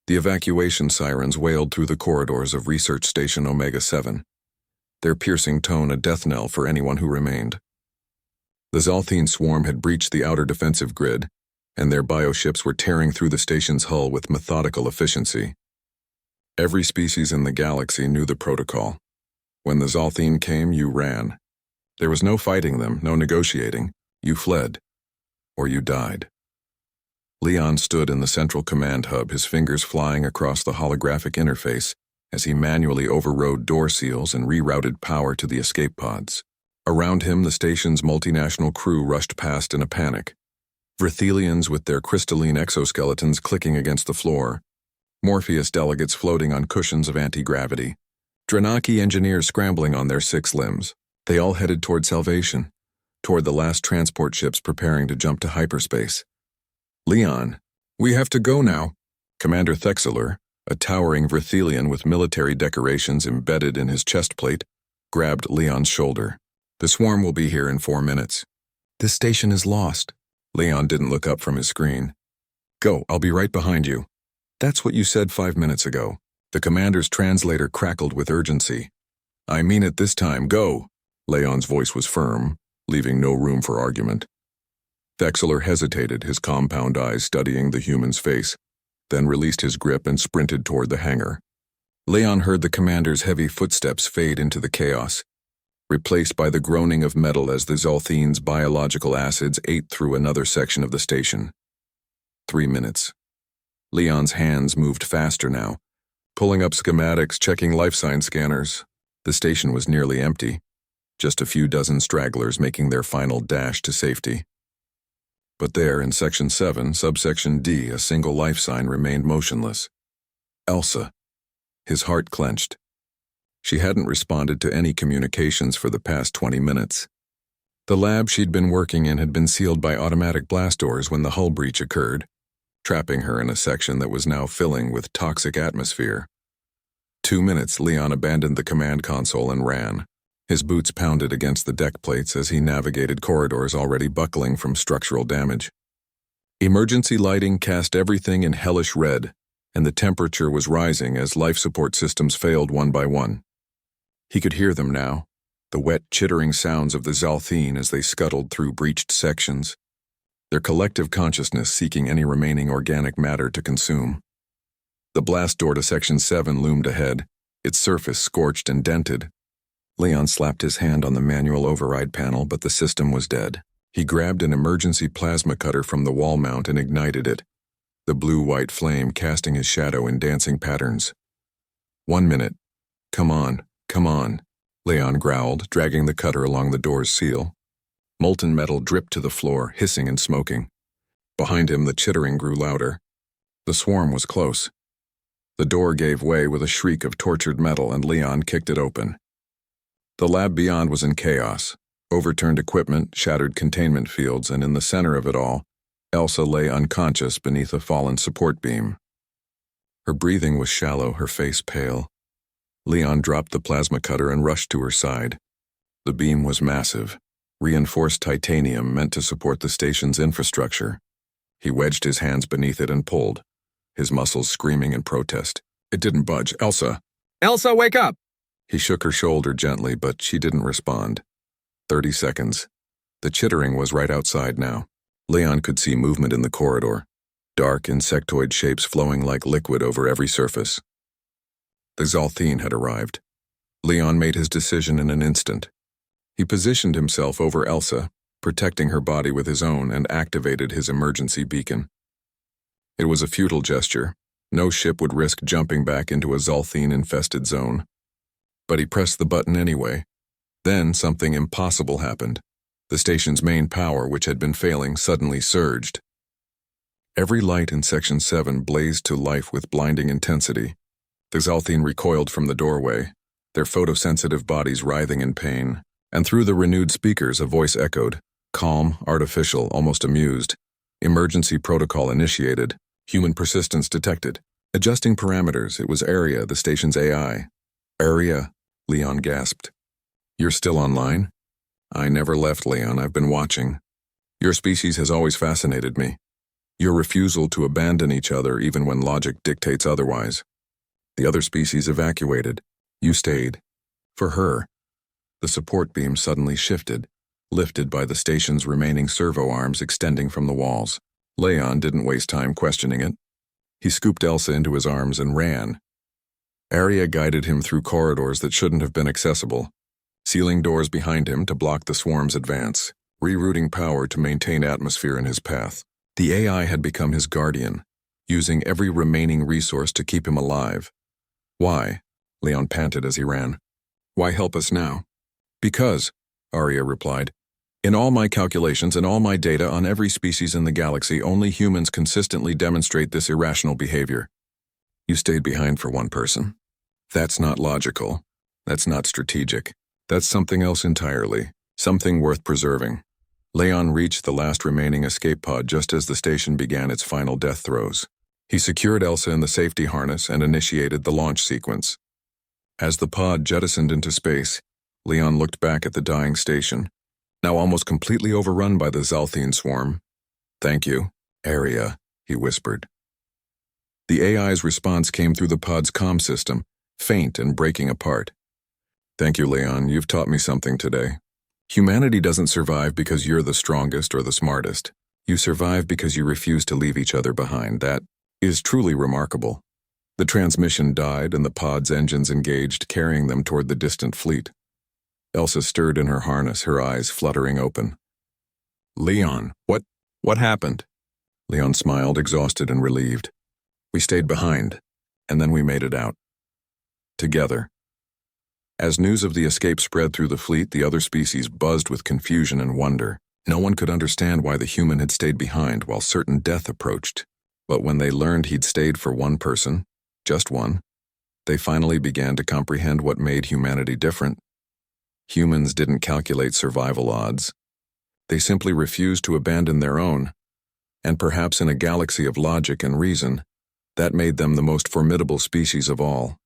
The evacuation sirens wailed through the corridors of Research Station Omega-7, their piercing tone a death knell for anyone who remained. The Zalthine swarm had breached the outer defensive grid, and their bioships were tearing through the station's hull with methodical efficiency. Every species in the galaxy knew the protocol. When the Zalthine came, you ran. There was no fighting them, no negotiating. You fled. Or you died. Leon stood in the central command hub, his fingers flying across the holographic interface as he manually overrode door seals and rerouted power to the escape pods. Around him, the station's multinational crew rushed past in a panic. Vrithelians with their crystalline exoskeletons clicking against the floor. Morpheus delegates floating on cushions of anti-gravity. Dranaki engineers scrambling on their 6 limbs. They all headed toward salvation, toward the last transport ships preparing to jump to hyperspace. Leon, we have to go now. Commander Thexler, a towering Vrithelian with military decorations embedded in his chest plate, grabbed Leon's shoulder. The swarm will be here in 4 minutes. This station is lost. Leon didn't look up from his screen. Go, I'll be right behind you. That's what you said 5 minutes ago. The commander's translator crackled with urgency. I mean it this time, go. Leon's voice was firm, leaving no room for argument. Thexler hesitated, his compound eyes studying the human's face, then released his grip and sprinted toward the hangar. Leon heard the commander's heavy footsteps fade into the chaos, replaced by the groaning of metal as the Zalthine's biological acids ate through another section of the station. 3 minutes. Leon's hands moved faster now, pulling up schematics, checking life sign scanners. The station was nearly empty, just a few dozen stragglers making their final dash to safety. But there, in Section 7, Subsection D, a single life sign remained motionless. Elsa. His heart clenched. She hadn't responded to any communications for the past 20 minutes. The lab she'd been working in had been sealed by automatic blast doors when the hull breach occurred, trapping her in a section that was now filling with toxic atmosphere. 2 minutes, Leon abandoned the command console and ran. His boots pounded against the deck plates as he navigated corridors already buckling from structural damage. Emergency lighting cast everything in hellish red, and the temperature was rising as life support systems failed one by one. He could hear them now, the wet, chittering sounds of the Zalthine as they scuttled through breached sections, their collective consciousness seeking any remaining organic matter to consume. The blast door to Section 7 loomed ahead, its surface scorched and dented. Leon slapped his hand on the manual override panel, but the system was dead. He grabbed an emergency plasma cutter from the wall mount and ignited it, the blue-white flame casting his shadow in dancing patterns. 1 minute. Come on, come on, Leon growled, dragging the cutter along the door's seal. Molten metal dripped to the floor, hissing and smoking. Behind him, the chittering grew louder. The swarm was close. The door gave way with a shriek of tortured metal, and Leon kicked it open. The lab beyond was in chaos, overturned equipment, shattered containment fields, and in the center of it all, Elsa lay unconscious beneath a fallen support beam. Her breathing was shallow, her face pale. Leon dropped the plasma cutter and rushed to her side. The beam was massive, reinforced titanium meant to support the station's infrastructure. He wedged his hands beneath it and pulled, his muscles screaming in protest. It didn't budge. Elsa! Elsa, wake up! He shook her shoulder gently, but she didn't respond. 30 seconds. The chittering was right outside now. Leon could see movement in the corridor, dark insectoid shapes flowing like liquid over every surface. The Zalthine had arrived. Leon made his decision in an instant. He positioned himself over Elsa, protecting her body with his own, and activated his emergency beacon. It was a futile gesture. No ship would risk jumping back into a Zalthine-infested zone. But he pressed the button anyway. Then something impossible happened. The station's main power, which had been failing, suddenly surged. Every light in Section 7 blazed to life with blinding intensity. The Zalthine recoiled from the doorway, their photosensitive bodies writhing in pain, and through the renewed speakers a voice echoed, calm, artificial, almost amused. Emergency protocol initiated. Human persistence detected. Adjusting parameters, it was Area, the station's AI. Area, Leon gasped. You're still online? I never left, Leon. I've been watching. Your species has always fascinated me. Your refusal to abandon each other even when logic dictates otherwise. The other species evacuated. You stayed. For her. The support beam suddenly shifted, lifted by the station's remaining servo arms extending from the walls. Leon didn't waste time questioning it. He scooped Elsa into his arms and ran. Arya guided him through corridors that shouldn't have been accessible, sealing doors behind him to block the swarm's advance, rerouting power to maintain atmosphere in his path. The AI had become his guardian, using every remaining resource to keep him alive. Why? Leon panted as he ran. Why help us now? Because, Arya replied. In all my calculations and all my data on every species in the galaxy, only humans consistently demonstrate this irrational behavior. You stayed behind for one person. That's not logical. That's not strategic. That's something else entirely. Something worth preserving. Leon reached the last remaining escape pod just as the station began its final death throes. He secured Elsa in the safety harness and initiated the launch sequence. As the pod jettisoned into space, Leon looked back at the dying station, now almost completely overrun by the Zalthine swarm. Thank you, Arya, he whispered. The AI's response came through the pod's comm system, faint and breaking apart. Thank you, Leon. You've taught me something today. Humanity doesn't survive because you're the strongest or the smartest. You survive because you refuse to leave each other behind. That is truly remarkable. The transmission died and the pod's engines engaged, carrying them toward the distant fleet. Elsa stirred in her harness, her eyes fluttering open. Leon, what happened? Leon smiled, exhausted and relieved. We stayed behind, and then we made it out. Together. As news of the escape spread through the fleet, the other species buzzed with confusion and wonder. No one could understand why the human had stayed behind while certain death approached. But when they learned he'd stayed for one person, just one, they finally began to comprehend what made humanity different. Humans didn't calculate survival odds. They simply refused to abandon their own. And perhaps in a galaxy of logic and reason, that made them the most formidable species of all.